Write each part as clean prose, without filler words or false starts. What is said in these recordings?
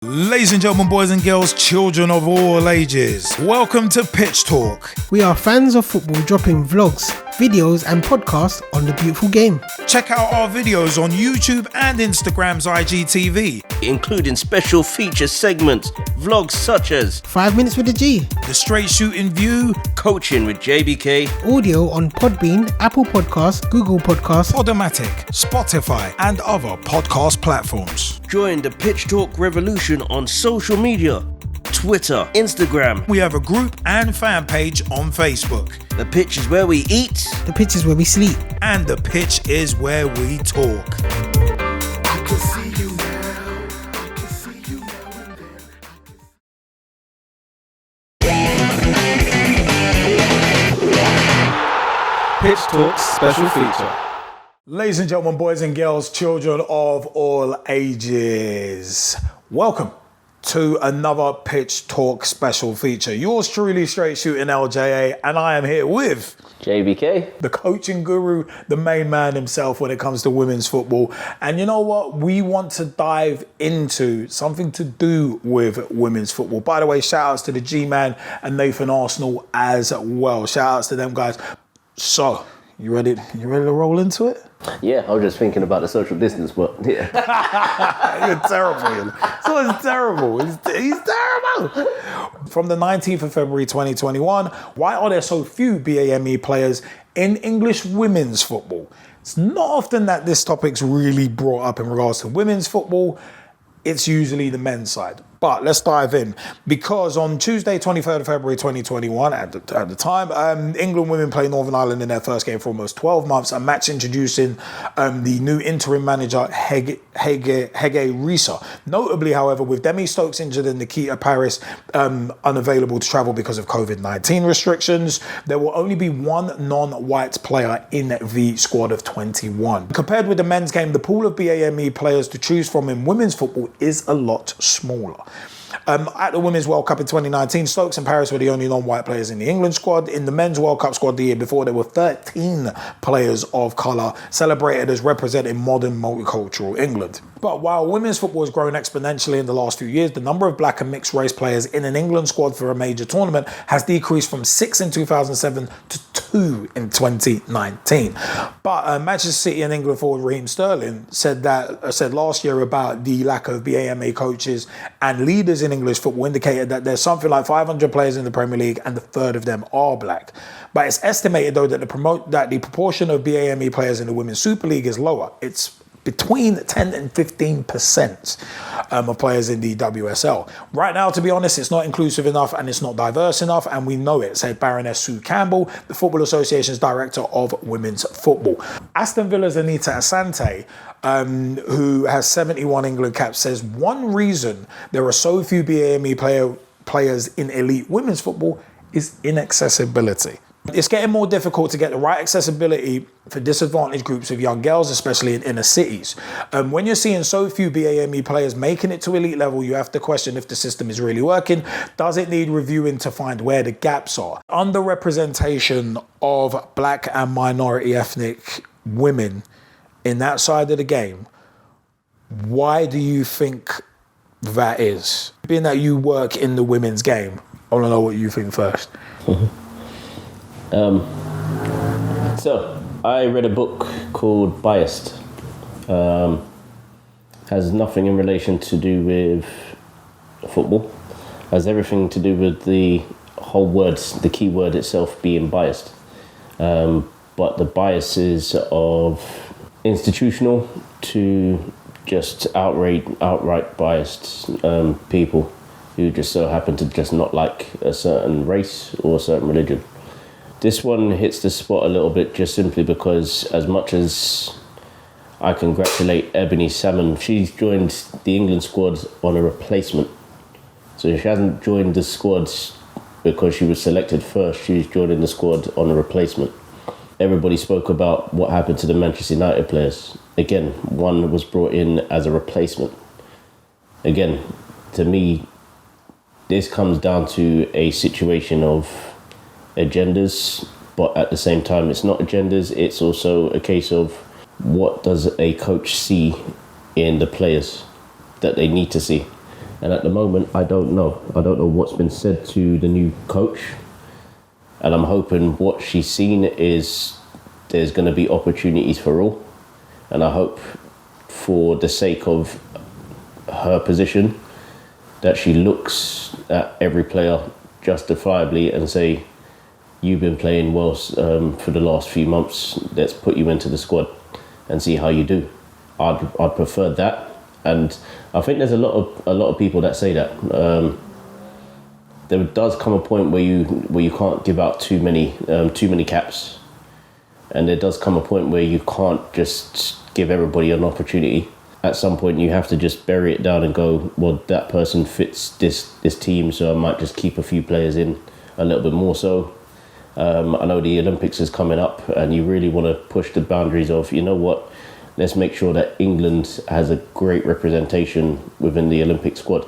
Ladies and gentlemen, boys and girls, children of all ages, welcome to Pitch Talk. We are fans of football dropping vlogs, videos and podcasts on the beautiful game. Check out our videos on YouTube and Instagram's IGTV, including special feature segments, vlogs such as 5 Minutes with the G, The Straight Shooting View, Coaching with JBK, audio on Podbean, Apple Podcasts, Google Podcasts, Podomatic, Spotify and other podcast platforms. Join the Pitch Talk revolution on social media, Twitter, Instagram. We have a group and fan page on Facebook. The pitch is where we eat. The pitch is where we sleep. And the pitch is where we talk. I can see you now. I can see you now and then. Pitch Talks special feature. Ladies and gentlemen, boys and girls, children of all ages, welcome to another Pitch Talk special feature. Yours truly, Straight Shooting LJA, and I am here with JBK, the coaching guru, the main man himself when it comes to women's football. And you know what? We want to dive into something to do with women's football. By the way, shout outs to the G-Man and Nathan Arsenal as well. Shout outs to them guys. So, you ready to roll into it? Yeah, I was just thinking about the social distance, but yeah. You're terrible. So it's terrible. He's terrible. From the 19th of February 2021, why are there so few BAME players in English women's football? It's not often that this topic's really brought up in regards to women's football. It's usually the men's side. But let's dive in, because on Tuesday, 23rd of February 2021, at the time, England women play Northern Ireland in their first game for almost 12 months, a match introducing the new interim manager, Hege Risa. Notably, however, with Demi Stokes injured and Nikita Paris unavailable to travel because of COVID-19 restrictions, there will only be one non-white player in the squad of 21. Compared with the men's game, the pool of BAME players to choose from in women's football is a lot smaller. At the Women's World Cup in 2019, Stokes and Paris were the only non-white players in the England squad. In the Men's World Cup squad the year before, there were 13 players of colour celebrated as representing modern multicultural England. But while women's football has grown exponentially in the last few years, the number of black and mixed race players in an England squad for a major tournament has decreased from 6 in 2007 to 2 in 2019. But Manchester City and England forward Raheem said last year about the lack of BAME coaches and leaders in English football, indicated that there's something like 500 players in the Premier League and a third of them are black. But it's estimated though that the proportion of BAME players in the Women's Super League is lower. It's between 10 and 15% of players in the WSL. Right now, to be honest, it's not inclusive enough and it's not diverse enough, and we know it, said Baroness Sue Campbell, the Football Association's Director of Women's Football. Aston Villa's Anita Asante, who has 71 England caps, says one reason there are so few BAME players in elite women's football is inaccessibility. It's getting more difficult to get the right accessibility for disadvantaged groups of young girls, especially in inner cities. When you're seeing so few BAME players making it to elite level, you have to question if the system is really working. Does it need reviewing to find where the gaps are? Underrepresentation of black and minority ethnic women in that side of the game, why do you think that is? Being that you work in the women's game, I want to know what you think first. So I read a book called Biased. Has nothing in relation to do with football. Has everything to do with the whole words, the key word itself being biased. But the bias is of institutional to just outright biased people who just so happen to just not like a certain race or a certain religion. This one hits the spot a little bit just simply because, as much as I congratulate Ebony Salmon, she's joined the England squad on a replacement. So she hasn't joined the squad because she was selected first. She's joining the squad on a replacement. Everybody spoke about what happened to the Manchester United players. Again, one was brought in as a replacement. Again, to me, this comes down to a situation of agendas, but at the same time it's not agendas, it's also a case of what does a coach see in the players that they need to see. And at the moment, I don't know. I don't know what's been said to the new coach. And I'm hoping what she's seen is there's going to be opportunities for all. And I hope for the sake of her position that she looks at every player justifiably and say, you've been playing well for the last few months, let's put you into the squad and see how you do. I'd prefer that. And I think there's a lot of people that say that. There does come a point where you can't give out too many caps, and there does come a point where you can't just give everybody an opportunity. At some point, you have to just bury it down and go, well, that person fits this team, so I might just keep a few players in a little bit more so. I know the Olympics is coming up, and you really want to push the boundaries of, you know what, let's make sure that England has a great representation within the Olympic squad.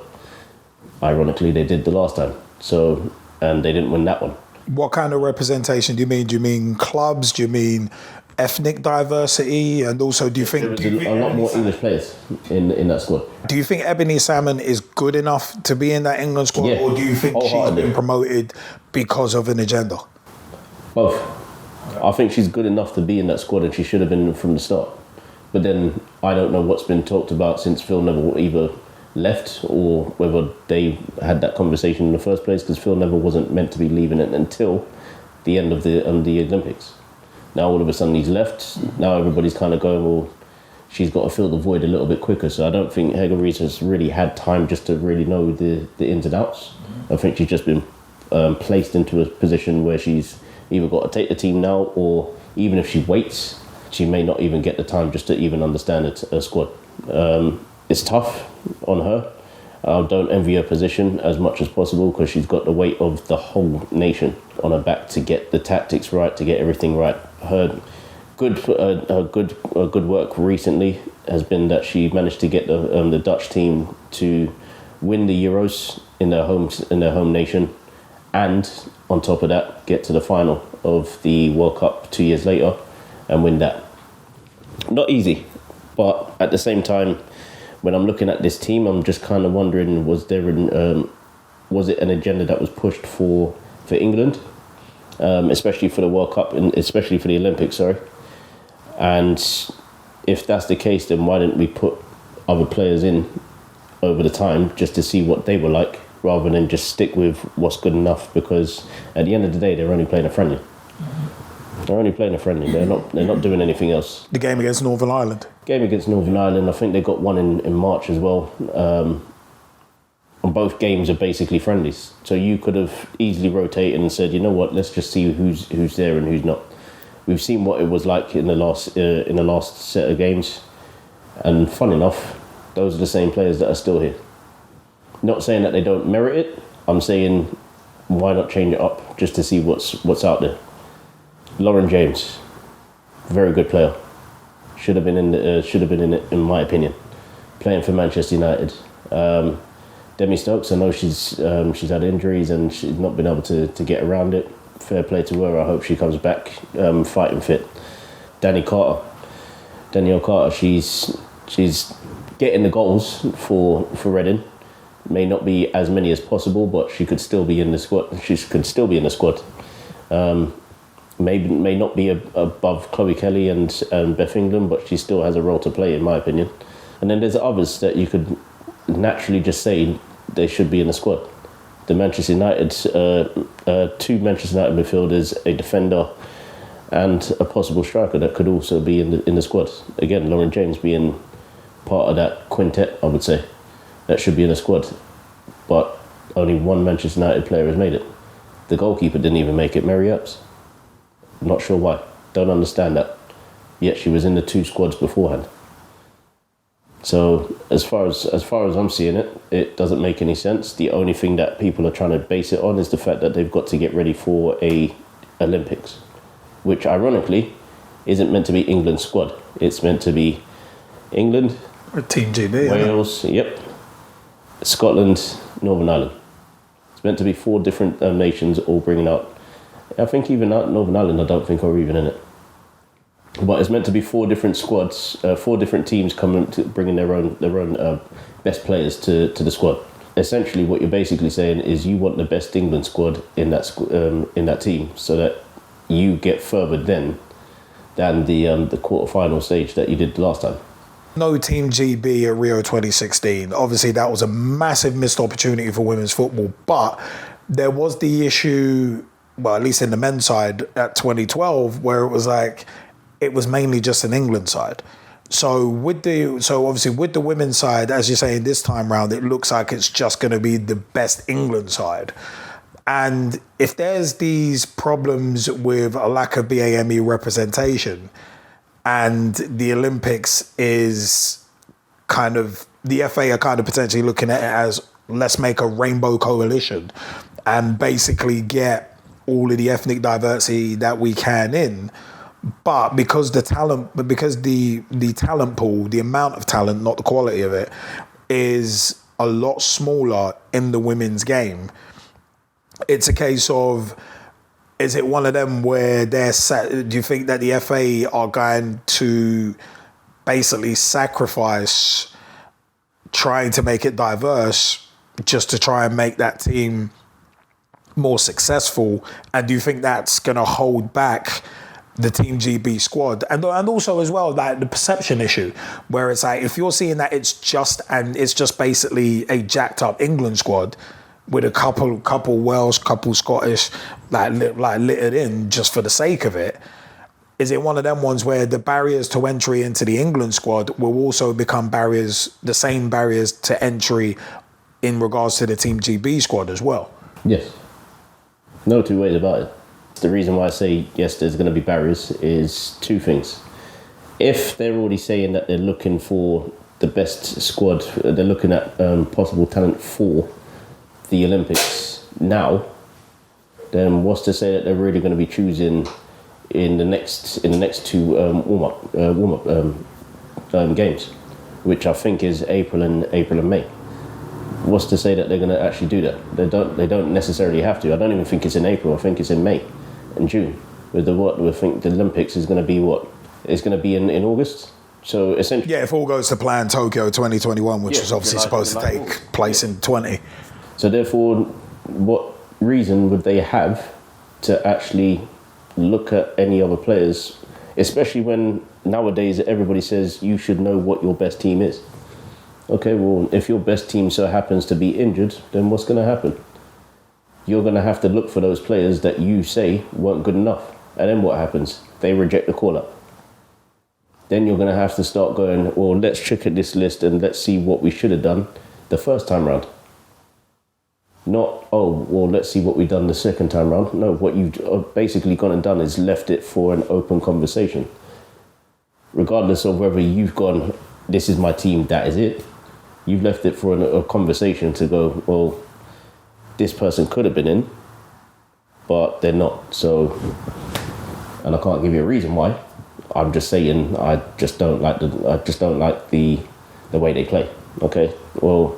Ironically, they did the last time. So, and they didn't win that one. What kind of representation do you mean? Do you mean clubs? Do you mean ethnic diversity? And also, do you think... There was a lot more English players in that squad. Do you think Ebony Salmon is good enough to be in that England squad? Yeah. Or do you think she's been promoted because of an agenda? Both. I think she's good enough to be in that squad, and she should have been from the start. But then, I don't know what's been talked about since Phil Neville either left or whether they had that conversation in the first place, because Phil Neville wasn't meant to be leaving it until the end of the Olympics. Now all of a sudden he's left. Now everybody's kind of going, well, she's got to fill the void a little bit quicker. So I don't think Hege Rees has really had time just to really know the ins and outs. I think she's just been placed into a position where she's either got to take the team now, or even if she waits, she may not even get the time just to even understand her squad. It's tough on her. I don't envy her position as much as possible, because she's got the weight of the whole nation on her back to get the tactics right, to get everything right. Her good work recently has been that she managed to get the Dutch team to win the Euros in their home nation, and on top of that, get to the final of the World Cup 2 years later and win that. Not easy, but at the same time, when I'm looking at this team, I'm just kind of wondering, was it an agenda that was pushed for England, especially for the World Cup and especially for the Olympics, sorry. And if that's the case, then why didn't we put other players in over the time just to see what they were like, rather than just stick with what's good enough? Because at the end of the day, they're only playing a friendly. They're only playing a friendly. They're not doing anything else. The game against Northern Ireland. Game against Northern Ireland. I think they got one in March as well. And both games are basically friendlies. So you could have easily rotated and said, you know what, let's just see who's there and who's not. We've seen what it was like in the last set of games, and fun enough, those are the same players that are still here. Not saying that they don't merit it. I'm saying, why not change it up just to see what's out there. Lauren James, very good player. Should have been in it, in my opinion. Playing for Manchester United. Demi Stokes, I know she's had injuries and she's not been able to get around it. Fair play to her. I hope she comes back fighting fit. Danielle Carter, she's getting the goals for Reading. May not be as many as possible, but she could still be in the squad. She could still be in the squad. May not be above Chloe Kelly and Beth England, but she still has a role to play, in my opinion. And then there's others that you could naturally just say they should be in the squad. The Manchester United, two Manchester United midfielders, a defender, and a possible striker that could also be in the squad. Again, Lauren James being part of that quintet, I would say, that should be in the squad. But only one Manchester United player has made it. The goalkeeper didn't even make it, Mary Epps. Not sure why. Don't understand that. Yet she was in the two squads beforehand. So as far as I'm seeing it, it doesn't make any sense. The only thing that people are trying to base it on is the fact that they've got to get ready for a Olympics, which ironically isn't meant to be England's squad. It's meant to be England, Or Team GB. Wales, yep, Scotland, Northern Ireland. It's meant to be 4 different nations all bringing out. I think even out Northern Ireland, I don't think are even in it. But it's meant to be 4 different squads, 4 different teams coming to bringing their own best players to the squad. essentially what you're basically saying is you want the best England squad in that team, so that you get further than the quarterfinal stage that you did last time. No Team GB at Rio 2016. Obviously, that was a massive missed opportunity for women's football. But there was the issue, well, at least in the men's side at 2012, where it was like, it was mainly just an England side. So obviously with the women's side, as you're saying this time round, it looks like it's just going to be the best England side. And if there's these problems with a lack of BAME representation, and the Olympics is kind of, the FA are kind of potentially looking at it as, let's make a rainbow coalition and basically get all of the ethnic diversity that we can in. But because the talent pool, the amount of talent, not the quality of it, is a lot smaller in the women's game, it's a case of, is it one of them where do you think that the FA are going to basically sacrifice trying to make it diverse just to try and make that team more successful? And do you think that's going to hold back the Team GB squad? And also as well, like the perception issue, where it's like, if you're seeing that it's just basically a jacked up England squad with a couple Welsh, couple Scottish, like littered in just for the sake of it, is it one of them ones where the barriers to entry into the England squad will also become the same barriers to entry in regards to the Team GB squad as well? Yes. No two ways about it. The reason why I say yes, there's going to be barriers is two things. If they're already saying that they're looking for the best squad, they're looking at possible talent for the Olympics now, then what's to say that they're really going to be choosing in the next two warm up games, which I think is April and May. What's to say that they're going to actually do that? They don't necessarily have to. I don't even think it's in April. I think it's in May and June. I think the Olympics is going to be it's going to be in August. So essentially, yeah, if all goes to plan, Tokyo 2021, which is obviously supposed to take place in 20. So therefore, what reason would they have to actually look at any other players, especially when nowadays everybody says you should know what your best team is? Okay, well, if your best team so happens to be injured, then what's going to happen? You're going to have to look for those players that you say weren't good enough. And then what happens? They reject the call-up. Then you're going to have to start going, well, let's check at this list and let's see what we should have done the first time round. Not, oh, well, let's see what we've done the second time round. No, what you've basically gone and done is left it for an open conversation. Regardless of whether you've gone, this is my team, that is it. You've left it for a conversation to go, well, this person could have been in, but they're not. So, and I can't give you a reason why. I'm just saying I just don't like the way they play. Okay, well,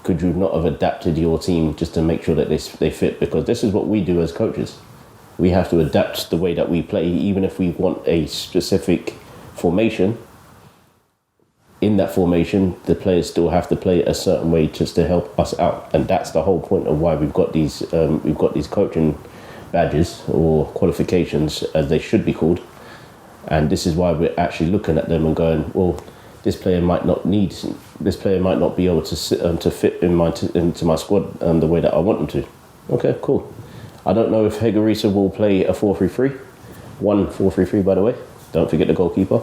could you not have adapted your team just to make sure that they fit? Because this is what we do as coaches. We have to adapt the way that we play, even if we want a specific formation. In that formation, the players still have to play a certain way just to help us out, and that's the whole point of why we've got these coaching badges or qualifications, as they should be called. And this is why we're actually looking at them and going, well, this player might not be able to fit into my squad the way that I want them to. Okay, cool. I don't know if Hegarisa will play a 4-3-3. 1-4-3-3, by the way. Don't forget the goalkeeper.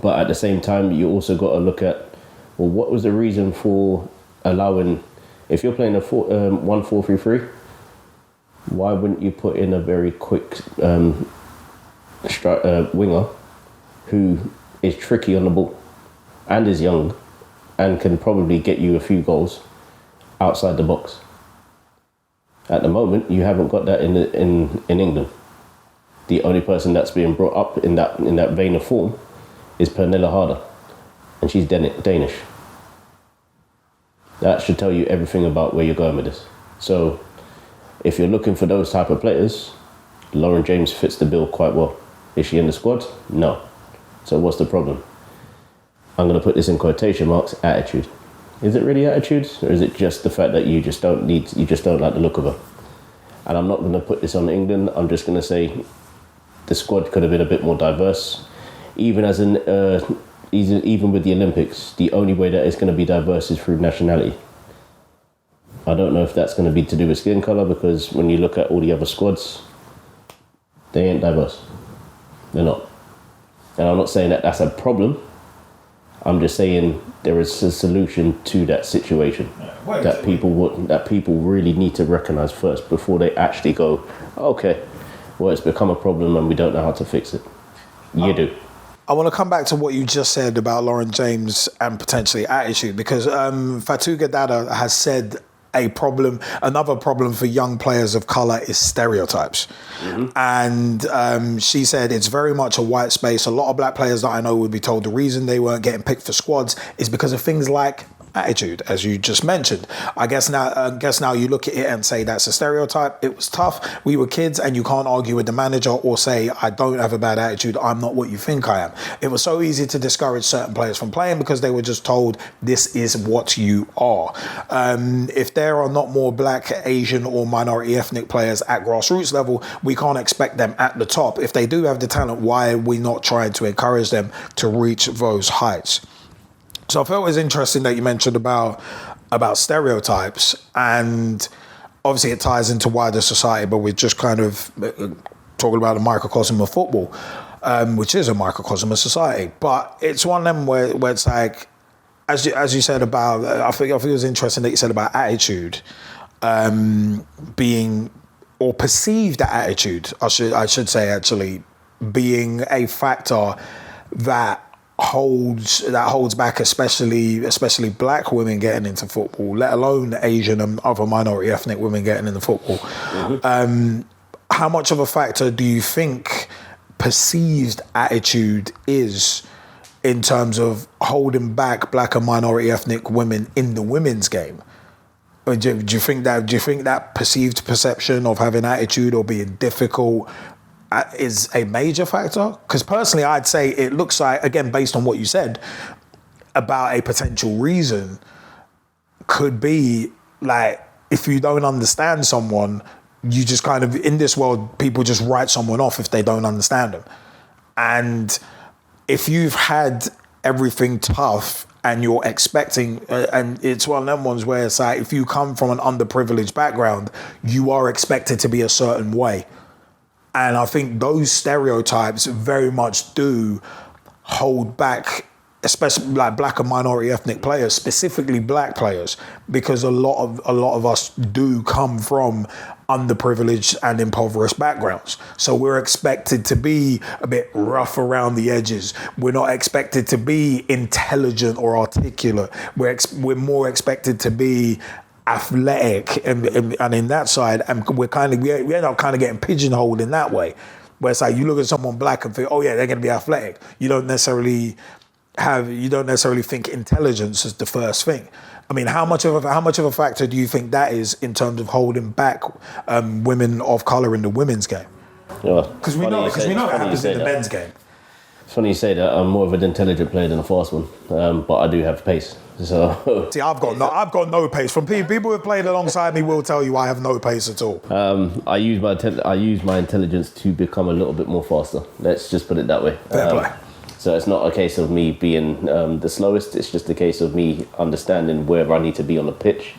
But at the same time, you also got to look at, well, what was the reason for allowing, if you're playing a 1-4-3-3, why wouldn't you put in a very quick winger who is tricky on the ball and is young and can probably get you a few goals outside the box? At the moment, you haven't got that in England. The only person that's being brought up in that vein of form is Pernilla Harder, and she's Danish. That should tell you everything about where you're going with this. So if you're looking for those type of players, Lauren James fits the bill quite well. Is she in the squad? No. So what's the problem? I'm going to put this in quotation marks, attitude. Is it really attitude, or is it just the fact that you just don't like the look of her? And I'm not going to put this on England. I'm just going to say the squad could have been a bit more diverse. Even with the Olympics, the only way that it's going to be diverse is through nationality. I don't know if that's going to be to do with skin colour, because when you look at all the other squads, they ain't diverse. They're not. And I'm not saying that that's a problem. I'm just saying there is a solution to that situation that people really need to recognise first before they actually go, okay, well, it's become a problem and we don't know how to fix it. You do. I want to come back to what you just said about Lauren James and potentially attitude, because Fatuga-Dada has said another problem for young players of colour is stereotypes. And she said it's very much a white space. A lot of black players that I know would be told the reason they weren't getting picked for squads is because of things like attitude, as you just mentioned. I guess now you look at it and say that's a stereotype. It was tough. We were kids, and you can't argue with the manager or say, I don't have a bad attitude, I'm not what you think I am. It was so easy to discourage certain players from playing because they were just told this is what you are. If there are not more black, Asian or minority ethnic players at grassroots level, we can't expect them at the top. If they do have the talent, why are we not trying to encourage them to reach those heights? So I felt it was interesting that you mentioned about stereotypes, and obviously it ties into wider society, but we're just kind of talking about a microcosm of football, which is a microcosm of society. But it's one of them where it's like, as you said about, I think it was interesting that you said about attitude being, or perceived attitude, I should say actually, being a factor that holds back, especially black women getting into football, let alone Asian and other minority ethnic women getting into football. How much of a factor do you think perceived attitude is in terms of holding back black and minority ethnic women in the women's game? Do you think that perceived perception of having attitude or being difficult is a major factor? Because personally, I'd say it looks like, again, based on what you said about a potential reason, could be like, if you don't understand someone, you just kind of, in this world, people just write someone off if they don't understand them. And if you've had everything tough and you're expecting, and it's one of them ones where it's like, if you come from an underprivileged background, you are expected to be a certain way. And I think those stereotypes very much do hold back, especially like black and minority ethnic players, specifically black players, because a lot of us do come from underprivileged and impoverished backgrounds. So we're expected to be a bit rough around the edges. We're not expected to be intelligent or articulate. We're more expected to be athletic and in that side, and we end up kind of getting pigeonholed in that way, where it's like you look at someone black and think, oh yeah, they're going to be athletic. You don't necessarily think intelligence is the first thing. I mean, how much of a factor do you think that is in terms of holding back women of color in the women's game? Because we know it happens in the men's game. It's funny you say that. I'm more of an intelligent player than a fast one, but I do have pace. So see, I've got no pace. From people who have played alongside me will tell you I have no pace at all. I use my intelligence to become a little bit more faster. Let's just put it that way. Fair play. So it's not a case of me being the slowest. It's just a case of me understanding where I need to be on the pitch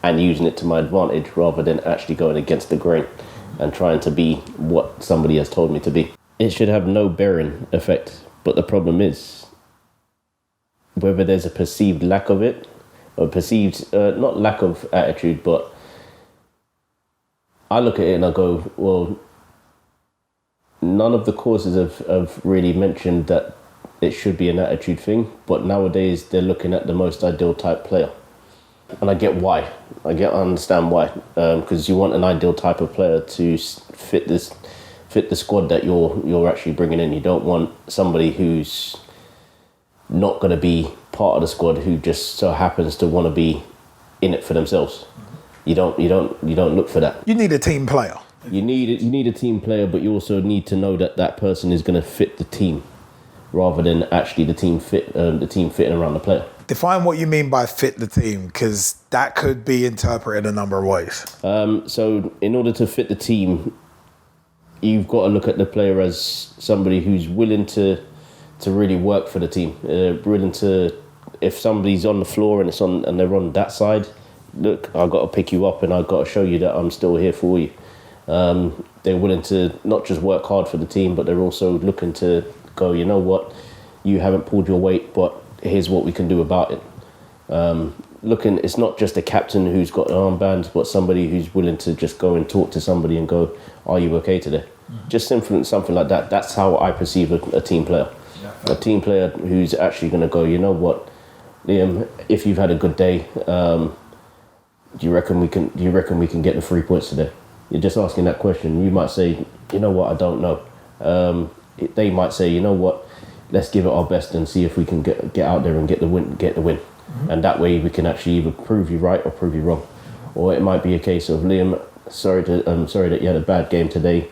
and using it to my advantage, rather than actually going against the grain and trying to be what somebody has told me to be. It should have no bearing effect, but the problem is whether there's a perceived lack of it, or perceived, not lack of attitude, but I look at it and I go, well, none of the courses have really mentioned that it should be an attitude thing, but nowadays they're looking at the most ideal type player. And I get why. I understand why. Because you want an ideal type of player to fit the squad that you're actually bringing in. You don't want somebody who's not going to be part of the squad who just so happens to want to be in it for themselves. You don't look for that. You need a team player. You need a team player, but you also need to know that person is going to fit the team, rather than actually the team fitting around the player. Define what you mean by fit the team, because that could be interpreted a number of ways. So in order to fit the team, you've got to look at the player as somebody who's willing to really work for the team. Willing to, if somebody's on the floor and they're on that side, look, I've got to pick you up and I've got to show you that I'm still here for you. They're willing to not just work hard for the team, but they're also looking to go, you know what, you haven't pulled your weight, but here's what we can do about it. It's not just a captain who's got armbands, but somebody who's willing to just go and talk to somebody and go, are you okay today? Just something like that. That's how I perceive a team player. A team player who's actually going to go, you know what, Liam, if you've had a good day, do you reckon we can get the 3 points today? You're just asking that question. You might say, you know what, I don't know. They might say, you know what, let's give it our best and see if we can get out there and get the win. And that way we can actually either prove you right or prove you wrong. Or it might be a case of, Liam, sorry that you had a bad game today.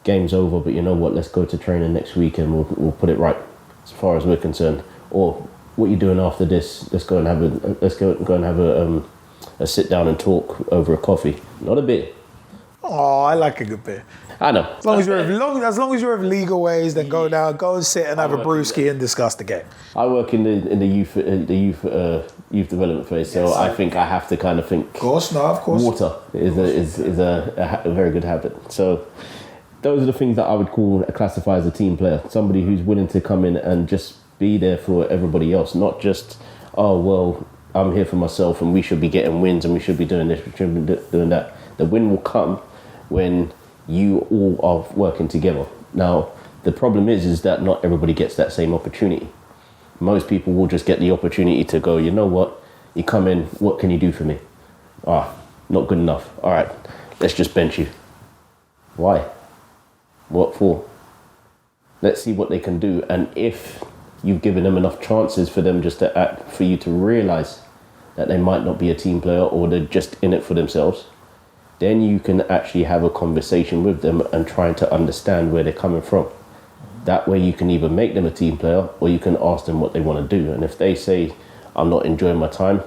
Game's over, but you know what, let's go to training next week and we'll put it right as far as we're concerned. Or what are you doing after this? Let's go and have a sit down and talk over a coffee. Not a beer. Oh, I like a good beer. I know. As long as you're of legal ways, then go and sit and have a brewski and discuss the game. I work in the youth development phase, so I think I have to kind of think. Of course. Water is a very good habit. So those are the things that I would classify as a team player. Somebody who's willing to come in and just be there for everybody else, not just, oh well, I'm here for myself and we should be getting wins and we should be doing this, we should be doing that. The win will come when you all are working together. Now, the problem is that not everybody gets that same opportunity. Most people will just get the opportunity to go, you know what, you come in, what can you do for me? Not good enough. All right, let's just bench you. Why? What for? Let's see what they can do. And if you've given them enough chances for them just to act, for you to realize that they might not be a team player or they're just in it for themselves, then you can actually have a conversation with them and try to understand where they're coming from. That way you can either make them a team player or you can ask them what they want to do. And if they say, I'm not enjoying my time,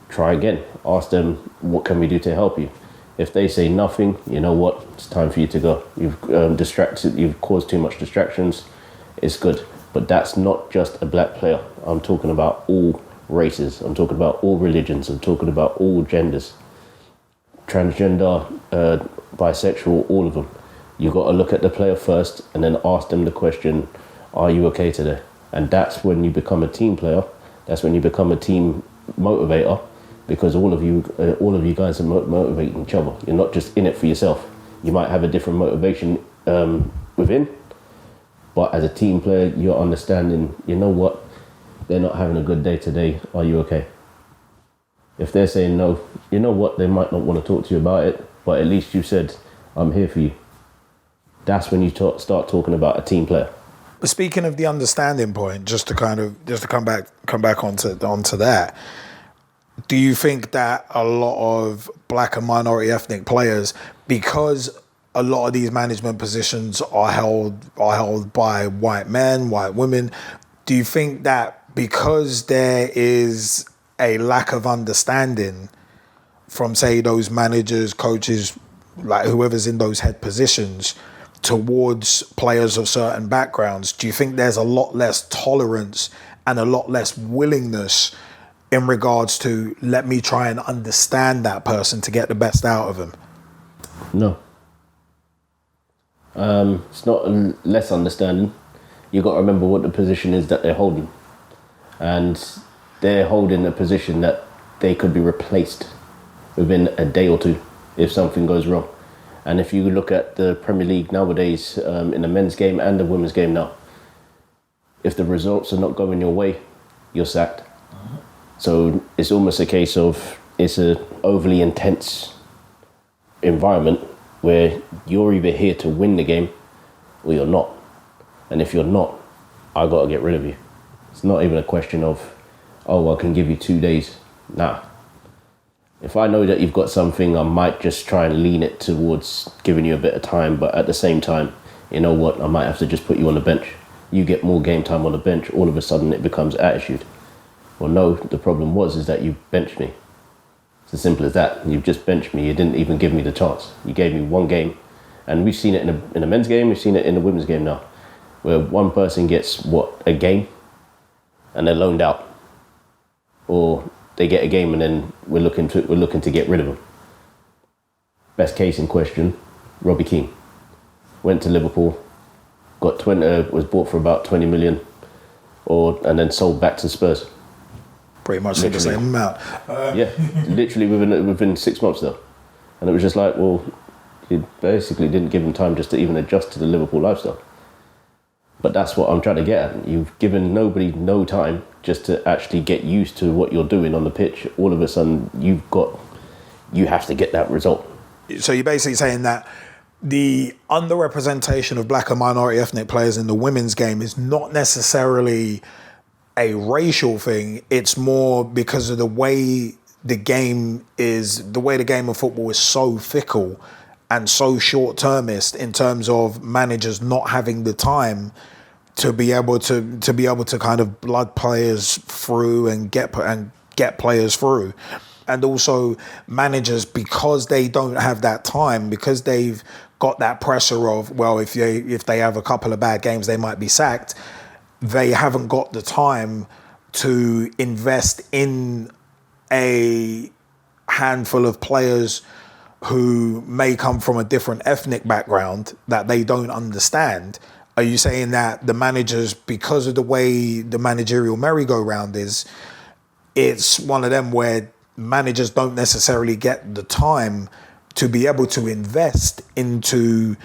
try again. Ask them, what can we do to help you? If they say nothing, you know what, it's time for you to go. You've caused too much distractions, it's good. But that's not just a black player. I'm talking about all races. I'm talking about all religions. I'm talking about all genders. Transgender, bisexual, all of them. You've got to look at the player first and then ask them the question, are you okay today? And that's when you become a team player. That's when you become a team motivator, because all of you guys are motivating each other. You're not just in it for yourself. You might have a different motivation within, but as a team player, you're understanding, you know what, they're not having a good day today, are you okay? If they're saying no, you know what, they might not want to talk to you about it, but at least you said, I'm here for you. That's when you start talking about a team player. But speaking of the understanding point, just to come back onto that, do you think that a lot of black and minority ethnic players, because a lot of these management positions are held by white men, white women, do you think that because there is a lack of understanding from, say, those managers, coaches, like whoever's in those head positions, towards players of certain backgrounds, do you think there's a lot less tolerance and a lot less willingness in regards to, let me try and understand that person to get the best out of them? No. It's not less understanding. You've got to remember what the position is that they're holding. And they're holding a position that they could be replaced within a day or two if something goes wrong. And if you look at the Premier League nowadays, in the men's game and the women's game now, if the results are not going your way, you're sacked. So it's almost a case of, it's an overly intense environment where you're either here to win the game or you're not. And if you're not, I got to get rid of you. It's not even a question of, oh, I can give you 2 days. Nah. If I know that you've got something, I might just try and lean it towards giving you a bit of time. But at the same time, you know what? I might have to just put you on the bench. You get more game time on the bench. All of a sudden, it becomes attitude. Well, no, the problem is that you benched me. It's as simple as that. You've just benched me. You didn't even give me the chance. You gave me one game. And we've seen it in a men's game, we've seen it in the women's game now, where one person gets, a game, and they're loaned out. Or they get a game and then we're looking to get rid of them. Best case in question, Robbie Keane. Went to Liverpool, was bought for about 20 million, and then sold back to Spurs. Pretty much the same amount. Literally within 6 months though. And it was just like, well, you basically didn't give him time just to even adjust to the Liverpool lifestyle. But that's what I'm trying to get at. You've given nobody no time just to actually get used to what you're doing on the pitch. All of a sudden, you have to get that result. So you're basically saying that the underrepresentation of black and minority ethnic players in the women's game is not necessarily a racial thing. It's more because of the way the game of football is so fickle and so short-termist in terms of managers not having the time to be able to kind of blood players through and get players through. And also managers, because they don't have that time, because they've got that pressure of, well, if they have a couple of bad games, they might be sacked. They haven't got the time to invest in a handful of players who may come from a different ethnic background that they don't understand. Are you saying that the managers, because of the way the managerial merry-go-round is, it's one of them where managers don't necessarily get the time to be able to invest into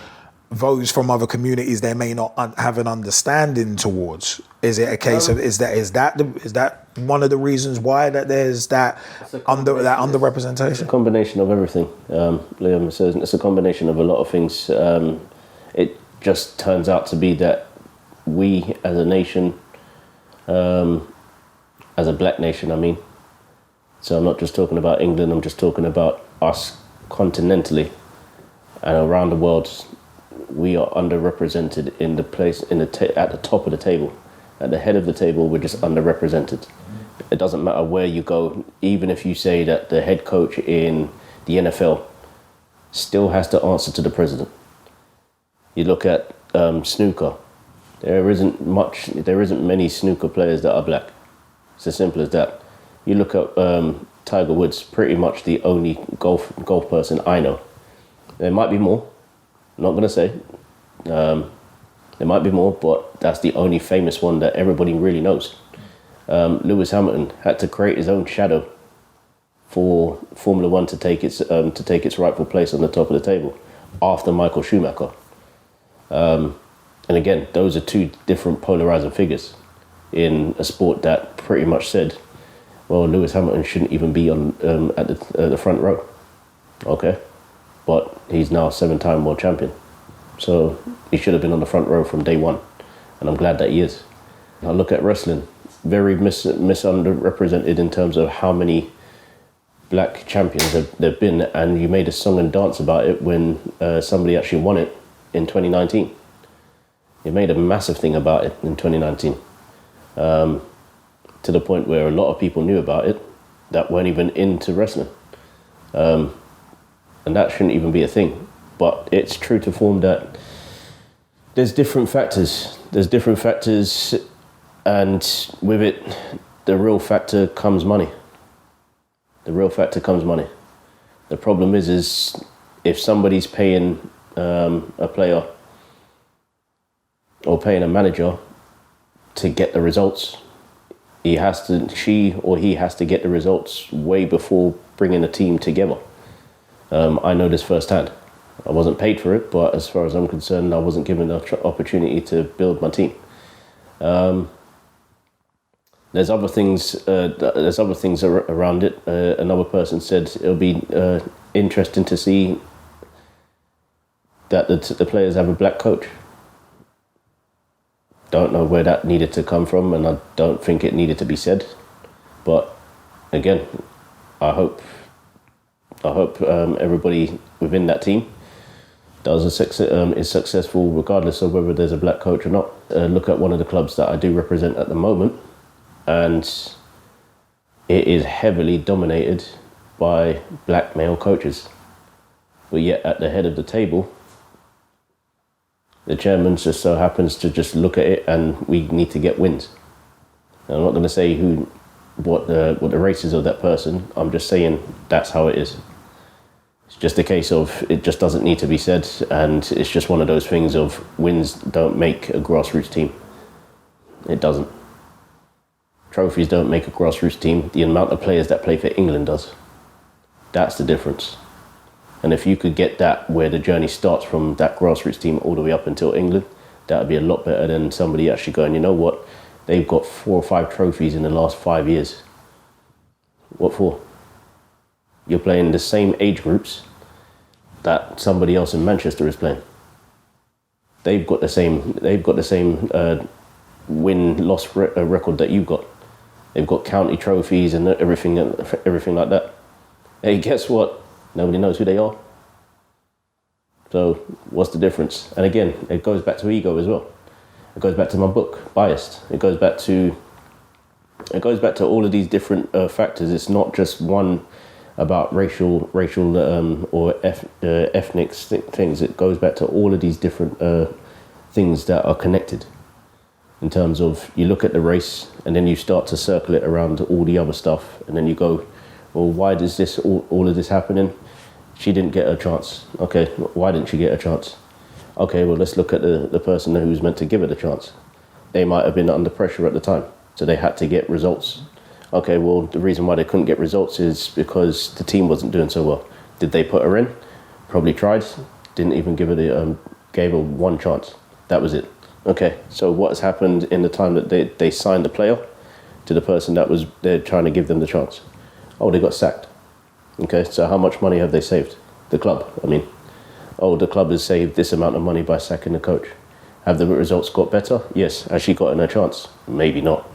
those from other communities they may not have an understanding towards? Is it a case of is that one of the reasons why that there's that underrepresentation? It's a combination of everything. Liam says it's a combination of a lot of things. It just turns out to be that we as a nation, as a black nation, I mean. So I'm not just talking about England. I'm just talking about us continentally and around the world. We are underrepresented in the place at the top of the table. At the head of the table, we're just underrepresented. It doesn't matter where you go, even if you say that the head coach in the NFL still has to answer to the president. You look at snooker. There isn't many snooker players that are black. It's as simple as that. You look at Tiger Woods, pretty much the only golf person I know. There might be more. I'm not going to say. There might be more, but that's the only famous one that everybody really knows. Lewis Hamilton had to create his own shadow for Formula One to take its rightful place on the top of the table after Michael Schumacher. And again, those are two different polarizing figures in a sport that pretty much said, well, Lewis Hamilton shouldn't even be on at the front row. Okay. But he's now a 7-time world champion. So he should have been on the front row from day one. And I'm glad that he is. I look at wrestling, very misunderrepresented in terms of how many black champions there've been. And you made a song and dance about it when somebody actually won it in 2019. You made a massive thing about it in 2019. To the point where a lot of people knew about it that weren't even into wrestling. And that shouldn't even be a thing. But it's true to form that there's different factors. And with it, the real factor comes money. The problem is if somebody's paying a player or paying a manager to get the results, she or he has to get the results way before bringing a team together. I know this firsthand. I wasn't paid for it, but as far as I'm concerned, I wasn't given the opportunity to build my team. There's other things around it. Another person said it'll be interesting to see that the players have a black coach. Don't know where that needed to come from, and I don't think it needed to be said. But again, I hope everybody within that team is successful regardless of whether there's a black coach or not. Look at one of the clubs that I do represent at the moment, and it is heavily dominated by black male coaches. But yet at the head of the table, the chairman just so happens to just look at it and we need to get wins. And I'm not going to say what the race is of that person. I'm just saying that's how it is. It's just a case of it just doesn't need to be said, and it's just one of those things of wins don't make a grassroots team. It doesn't. Trophies don't make a grassroots team. The amount of players that play for England does. That's the difference. And if you could get that where the journey starts from that grassroots team all the way up until England, that would be a lot better than somebody actually going, you know what, they've got 4 or 5 trophies in the last 5 years. What for? You're playing the same age groups that somebody else in Manchester is playing. They've got the same win-loss record that you've got. They've got county trophies and everything like that. Hey, guess what? Nobody knows who they are. So what's the difference? And again, it goes back to ego as well. It goes back to my book, Biased. It goes back to all of these different factors. It's not just one about racial or ethnic things. It goes back to all of these different things that are connected. In terms of, you look at the race and then you start to circle it around all the other stuff, and then you go, well, why does this all of this happening? She didn't get her chance. Okay, why didn't she get a chance? Okay, well, let's look at the person who was meant to give her the chance. They might have been under pressure at the time, so they had to get results. Okay, well, the reason why they couldn't get results is because the team wasn't doing so well. Did they put her in? Probably tried. Didn't even give her gave her one chance. That was it. Okay, so what has happened in the time that they signed the player to the person that was there trying to give them the chance? Oh, they got sacked. Okay, so how much money have they saved? The club, I mean. Oh, the club has saved this amount of money by sacking the coach. Have the results got better? Yes. Has she gotten a chance? Maybe not.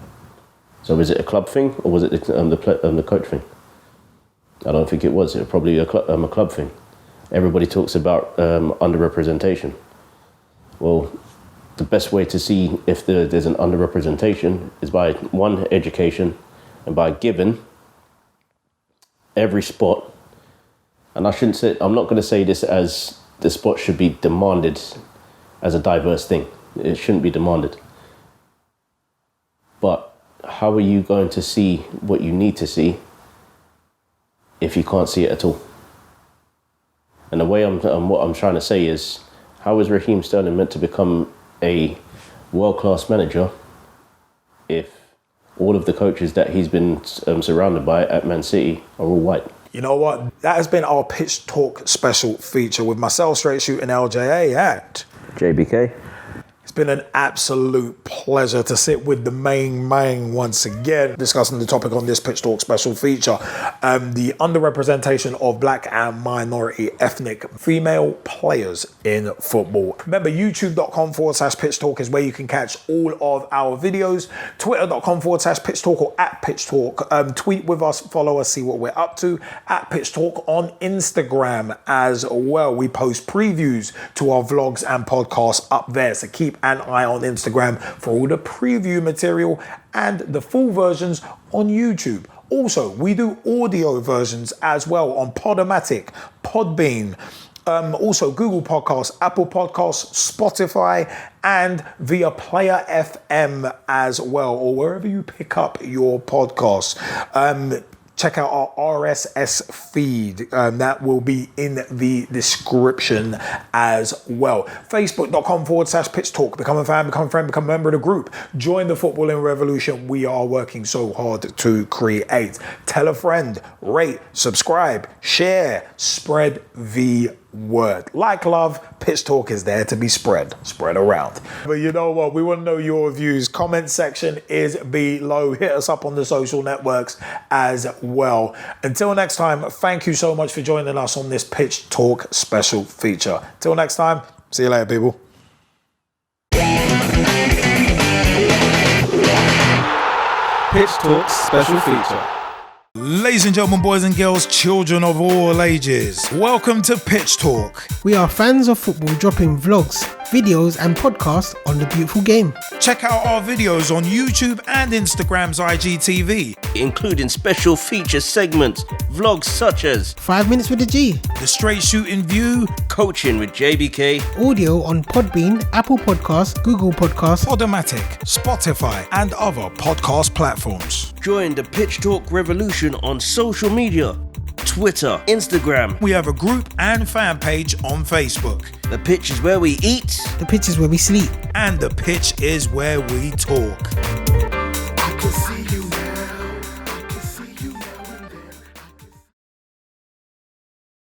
So is it a club thing, or was it the coach thing? I don't think it was. It was probably a club thing. Everybody talks about underrepresentation. Well, the best way to see if there's an underrepresentation is by, one, education, and by giving every spot, and I'm not going to say this as the spot should be demanded as a diverse thing. It shouldn't be demanded. But how are you going to see what you need to see if you can't see it at all? And the way what I'm trying to say is, how is Raheem Sterling meant to become a world-class manager if all of the coaches that he's been surrounded by at Man City are all white? You know what? That has been our Pitch Talk special feature with myself, Straight Shooting LJA and JBK. It's been an absolute pleasure to sit with the main once again, discussing the topic on this Pitch Talk special feature, the underrepresentation of black and minority ethnic female players in football. Remember, youtube.com/Pitch Talk is where you can catch all of our videos, twitter.com/Pitch Talk or @Pitch Talk. Tweet with us, follow us, see what we're up to, @Pitch Talk on Instagram as well. We post previews to our vlogs and podcasts up there, so keep an eye on Instagram for all the preview material and the full versions on YouTube. Also, we do audio versions as well on Podomatic, Podbean, also Google Podcasts, Apple Podcasts, Spotify, and via Player FM as well, or wherever you pick up your podcasts. Check out our RSS feed. That will be in the description as well. Facebook.com/Pitch Talk. Become a fan, become a friend, become a member of the group. Join the footballing revolution we are working so hard to create. Tell a friend, rate, subscribe, share, spread the word. Like love, Pitch Talk is there to be spread around. But you know what? We want to know your views. Comment section is below. Hit us up on the social networks as well. Until next time, thank you so much for joining us on this Pitch Talk special feature. Till next time, see you later, people. Pitch Talks special feature. Ladies and gentlemen, boys and girls, children of all ages, welcome to Pitch Talk. We are fans of football dropping vlogs, videos and podcasts on the beautiful game. Check out our videos on YouTube and Instagram's IGTV. including special feature segments, vlogs such as 5 minutes with the G. The Straight Shooting View, Coaching with JBK, Audio on Podbean, Apple Podcasts, Google Podcasts. Podomatic, Spotify, and other podcast platforms. Join the Pitch Talk revolution on social media, Twitter, Instagram. We have a group and fan page on Facebook. The pitch is where we eat. The pitch is where we sleep. And the pitch is where we talk.